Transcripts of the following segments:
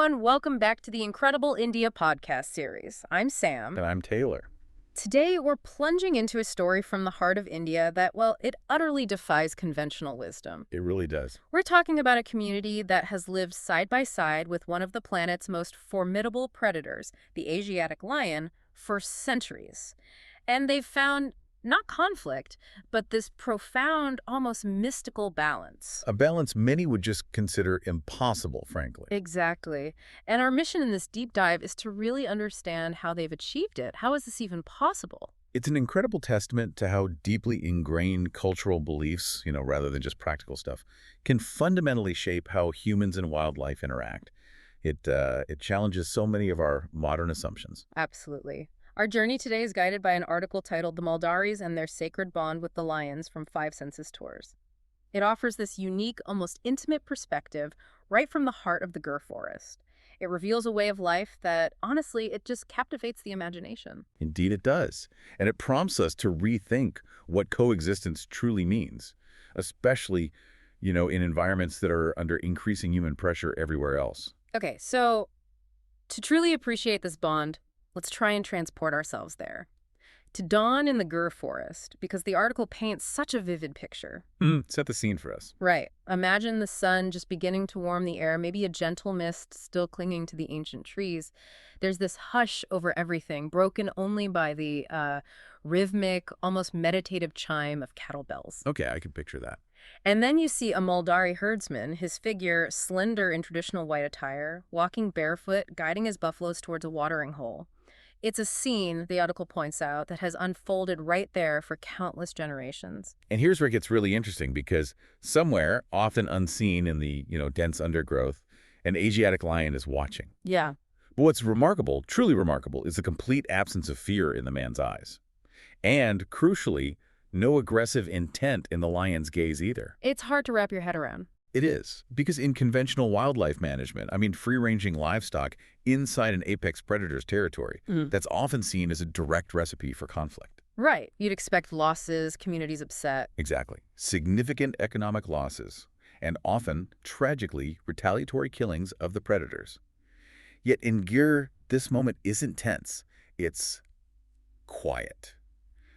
everyone. Welcome back to the Incredible India podcast series. I'm Sam. And I'm Taylor. Today, we're plunging into a story from the heart of India that, well, it utterly defies conventional wisdom. It really does. We're talking about a community that has lived side by side with one of the planet's most formidable predators, the Asiatic lion, for centuries. And they've found not conflict, but this profound, almost mystical balance. A balance many would just consider impossible, frankly. Exactly. And our mission in this deep dive is to really understand how they've achieved it. How is this even possible? It's an incredible testament to how deeply ingrained cultural beliefs, rather than just practical stuff, can fundamentally shape how humans and wildlife interact. It challenges so many of our modern assumptions. Absolutely. Our journey today is guided by an article titled The Maldharis and Their Sacred Bond with the Lions from 5 Census Tours. It offers this unique, almost intimate perspective right from the heart of the Gir forest. It reveals a way of life that, honestly, it just captivates the imagination. Indeed it does. And it prompts us to rethink what coexistence truly means, especially, in environments that are under increasing human pressure everywhere else. Okay, so to truly appreciate this bond, let's try and transport ourselves there. To dawn in the Gir forest, because the article paints such a vivid picture. Set the scene for us. Right. Imagine the sun just beginning to warm the air, maybe a gentle mist still clinging to the ancient trees. There's this hush over everything, broken only by the rhythmic, almost meditative chime of cattle bells. Okay, I can picture that. And then you see a Maldhari herdsman, his figure slender in traditional white attire, walking barefoot, guiding his buffaloes towards a watering hole. It's a scene, the article points out, that has unfolded right there for countless generations. And here's where it gets really interesting, because somewhere, often unseen in the, dense undergrowth, an Asiatic lion is watching. Yeah. But what's remarkable, truly remarkable, is the complete absence of fear in the man's eyes. And, crucially, no aggressive intent in the lion's gaze either. It's hard to wrap your head around. It is, because in conventional wildlife management, free-ranging livestock inside an apex predator's territory, that's often seen as a direct recipe for conflict. Right. You'd expect losses, communities upset. Exactly. Significant economic losses, and often, tragically, retaliatory killings of the predators. Yet in Gir, this moment isn't tense. It's quiet.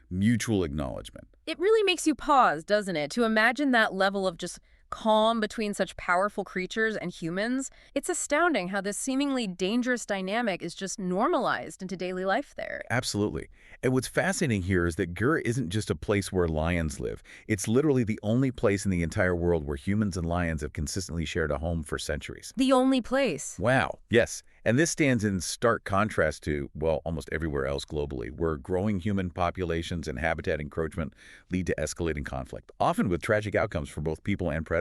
Mutual acknowledgement. It really makes you pause, doesn't it? To imagine that level of just calm between such powerful creatures and humans. It's astounding how this seemingly dangerous dynamic is just normalized into daily life there. Absolutely. And what's fascinating here is that Gir isn't just a place where lions live. It's literally the only place in the entire world where humans and lions have consistently shared a home for centuries. The only place. Wow. Yes. And this stands in stark contrast to, almost everywhere else globally, where growing human populations and habitat encroachment lead to escalating conflict, often with tragic outcomes for both people and predators.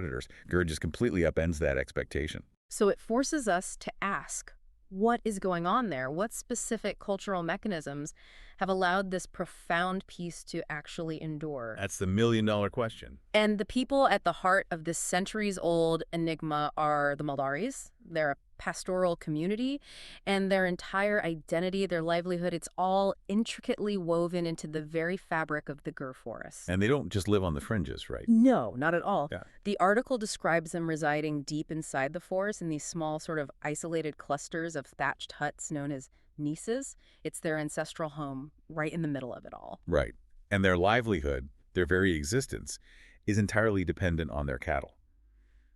Gir just completely upends that expectation. So it forces us to ask, what is going on there? What specific cultural mechanisms have allowed this profound peace to actually endure? That's the million-dollar question. And the people at the heart of this centuries-old enigma are the Maldharis. They're a pastoral community, and their entire identity, their livelihood, it's all intricately woven into the very fabric of the Gir forest. And they don't just live on the fringes, right? No, not at all. Yeah. The article describes them residing deep inside the forest in these small, sort of isolated clusters of thatched huts known as neses. It's their ancestral home right in the middle of it all. Right. And their livelihood, their very existence, is entirely dependent on their cattle,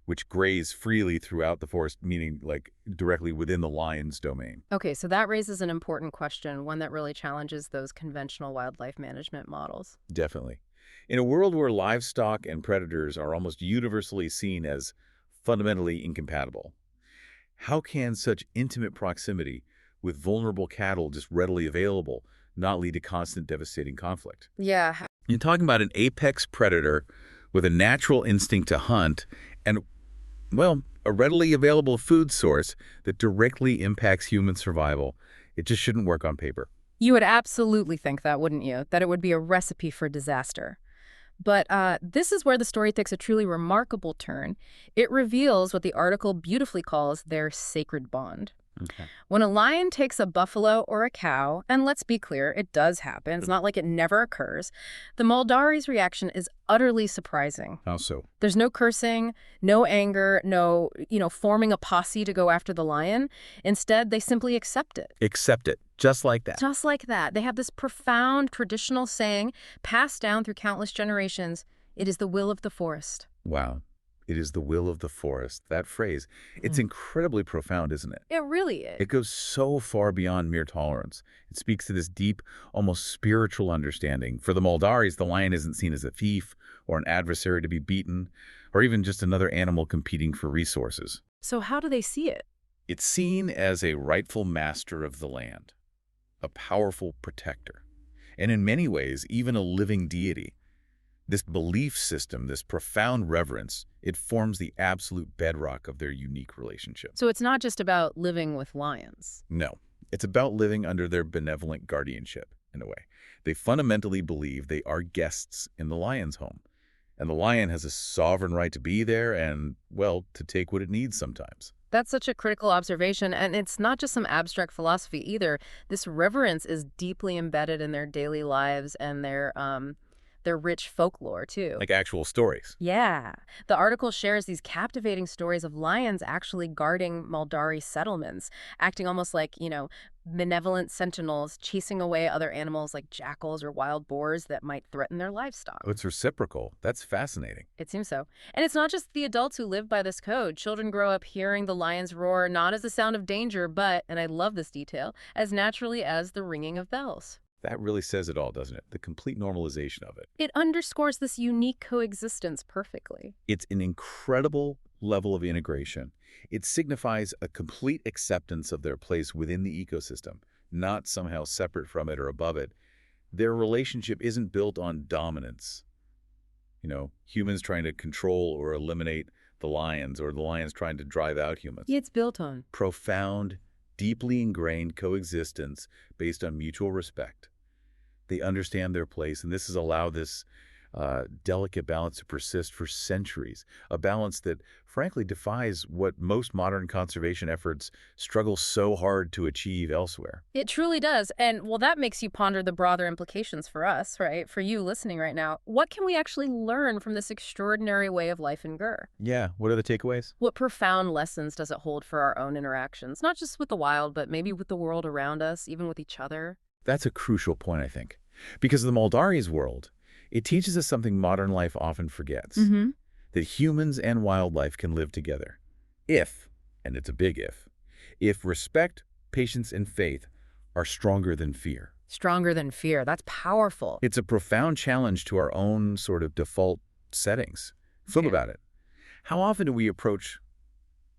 which graze freely throughout the forest, meaning like directly within the lion's domain. Okay, so that raises an important question, one that really challenges those conventional wildlife management models. Definitely. In a world where livestock and predators are almost universally seen as fundamentally incompatible, how can such intimate proximity with vulnerable cattle just readily available not lead to constant devastating conflict? Yeah. You're talking about an apex predator with a natural instinct to hunt and, a readily available food source that directly impacts human survival. It just shouldn't work on paper. You would absolutely think that, wouldn't you? That it would be a recipe for disaster. But this is where the story takes a truly remarkable turn. It reveals what the article beautifully calls their sacred bond. Okay. When a lion takes a buffalo or a cow, and let's be clear, it does happen, it's not like it never occurs, the Maldharis' reaction is utterly surprising. How so? There's no cursing, no anger, no, forming a posse to go after the lion. Instead, they simply accept it. Accept it, just like that. Just like that. They have this profound traditional saying passed down through countless generations. It is the will of the forest. Wow. It is the will of the forest. That phrase, it's incredibly profound, isn't it? It really is. It goes so far beyond mere tolerance. It speaks to this deep, almost spiritual understanding. For the Maldharis, the lion isn't seen as a thief or an adversary to be beaten, or even just another animal competing for resources. So how do they see it? It's seen as a rightful master of the land, a powerful protector, and in many ways, even a living deity. This belief system, this profound reverence, it forms the absolute bedrock of their unique relationship. So it's not just about living with lions. No, it's about living under their benevolent guardianship, in a way. They fundamentally believe they are guests in the lion's home, and the lion has a sovereign right to be there and, well, to take what it needs sometimes. That's such a critical observation, and it's not just some abstract philosophy either. This reverence is deeply embedded in their daily lives and their rich folklore, too. Like actual stories. Yeah. The article shares these captivating stories of lions actually guarding Maldari settlements, acting almost like, benevolent sentinels, chasing away other animals like jackals or wild boars that might threaten their livestock. Oh, it's reciprocal. That's fascinating. It seems so. And it's not just the adults who live by this code. Children grow up hearing the lion's roar not as the sound of danger, but, and I love this detail, as naturally as the ringing of bells. That really says it all, doesn't it? The complete normalization of it. It underscores this unique coexistence perfectly. It's an incredible level of integration. It signifies a complete acceptance of their place within the ecosystem, not somehow separate from it or above it. Their relationship isn't built on dominance. Humans trying to control or eliminate the lions, or the lions trying to drive out humans. It's built on Profound, deeply ingrained coexistence based on mutual respect. They understand their place, and this has allowed this delicate balance to persist for centuries, a balance that frankly defies what most modern conservation efforts struggle so hard to achieve elsewhere. It truly does. And, well, that makes you ponder the broader implications for us, right? For you listening right now. What can we actually learn from this extraordinary way of life in Gur? Yeah, what are the takeaways? What profound lessons does it hold for our own interactions? Not just with the wild, but maybe with the world around us, even with each other? That's a crucial point, I think. Because the Maldharis world, it teaches us something modern life often forgets. That humans and wildlife can live together. If, and it's a big if respect, patience, and faith are stronger than fear. Stronger than fear. That's powerful. It's a profound challenge to our own sort of default settings. Think about it. How often do we approach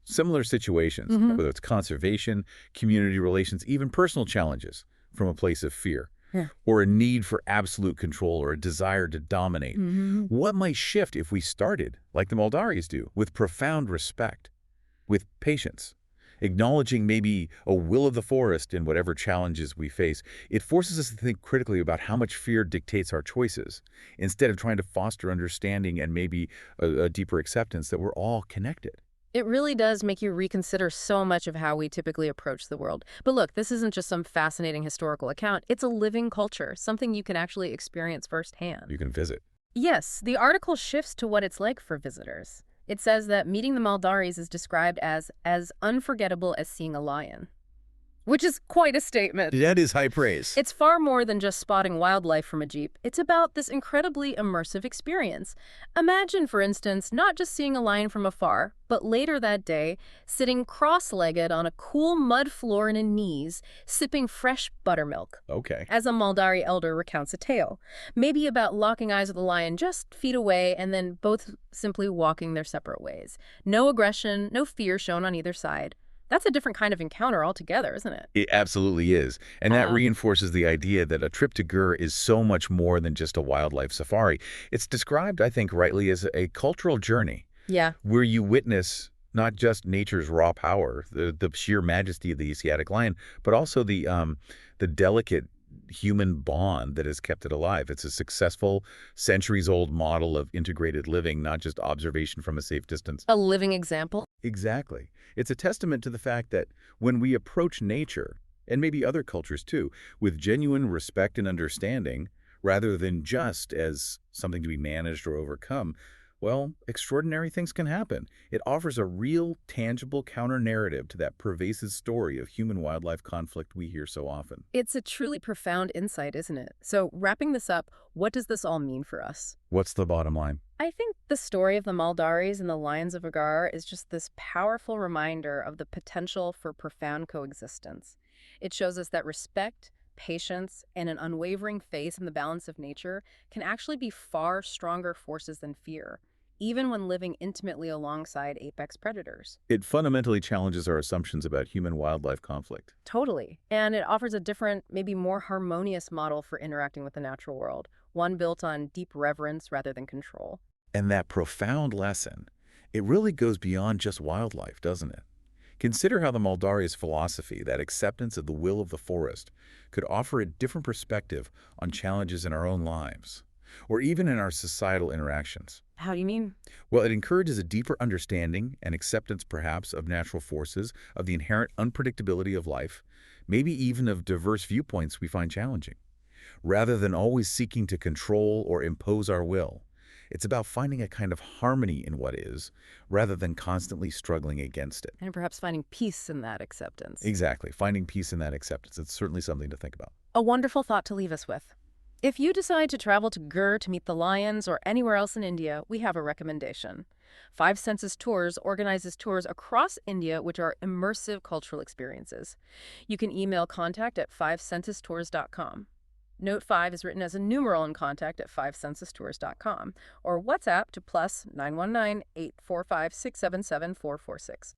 similar situations, whether it's conservation, community relations, even personal challenges, from a place of fear? Or a need for absolute control or a desire to dominate. What might shift if we started, like the Maldharis do, with profound respect, with patience, acknowledging maybe a will of the forest in whatever challenges we face? It forces us to think critically about how much fear dictates our choices, instead of trying to foster understanding and maybe a deeper acceptance that we're all connected. It really does make you reconsider so much of how we typically approach the world. But look, this isn't just some fascinating historical account. It's a living culture, something you can actually experience firsthand. You can visit. Yes, the article shifts to what it's like for visitors. It says that meeting the Maldharis is described as unforgettable as seeing a lion. Which is quite a statement. That is high praise. It's far more than just spotting wildlife from a jeep. It's about this incredibly immersive experience. Imagine, for instance, not just seeing a lion from afar, but later that day, sitting cross-legged on a cool mud floor in a knees, sipping fresh buttermilk. Okay. As a Maldari elder recounts a tale. Maybe about locking eyes with a lion just feet away and then both simply walking their separate ways. No aggression, no fear shown on either side. That's a different kind of encounter altogether, isn't it? It absolutely is. And that reinforces the idea that a trip to Gur is so much more than just a wildlife safari. It's described, I think, rightly as a cultural journey. Yeah. Where you witness not just nature's raw power, the sheer majesty of the Asiatic lion, but also the delicate human bond that has kept it alive. It's a successful, centuries-old model of integrated living, not just observation from a safe distance. A living example? Exactly. It's a testament to the fact that when we approach nature, and maybe other cultures too, with genuine respect and understanding, rather than just as something to be managed or overcome, well, extraordinary things can happen. It offers a real, tangible counter-narrative to that pervasive story of human-wildlife conflict we hear so often. It's a truly profound insight, isn't it? So, wrapping this up, what does this all mean for us? What's the bottom line? I think the story of the Maldharis and the lions of Agar is just this powerful reminder of the potential for profound coexistence. It shows us that respect, patience, and an unwavering faith in the balance of nature can actually be far stronger forces than fear, even when living intimately alongside apex predators. It fundamentally challenges our assumptions about human-wildlife conflict. Totally. And it offers a different, maybe more harmonious model for interacting with the natural world, one built on deep reverence rather than control. And that profound lesson, it really goes beyond just wildlife, doesn't it? Consider how the Maldharis philosophy, that acceptance of the will of the forest, could offer a different perspective on challenges in our own lives, or even in our societal interactions. How do you mean? Well, it encourages a deeper understanding and acceptance, perhaps, of natural forces, of the inherent unpredictability of life, maybe even of diverse viewpoints we find challenging. Rather than always seeking to control or impose our will, it's about finding a kind of harmony in what is, rather than constantly struggling against it. And perhaps finding peace in that acceptance. Exactly. Finding peace in that acceptance. It's certainly something to think about. A wonderful thought to leave us with. If you decide to travel to Gur to meet the lions or anywhere else in India, we have a recommendation. Five Senses Tours organizes tours across India which are immersive cultural experiences. You can email contact@fivesensestours.com. Note 5 is written as a numeral in contact at fivesensestours.com or WhatsApp to +919 845 677 446.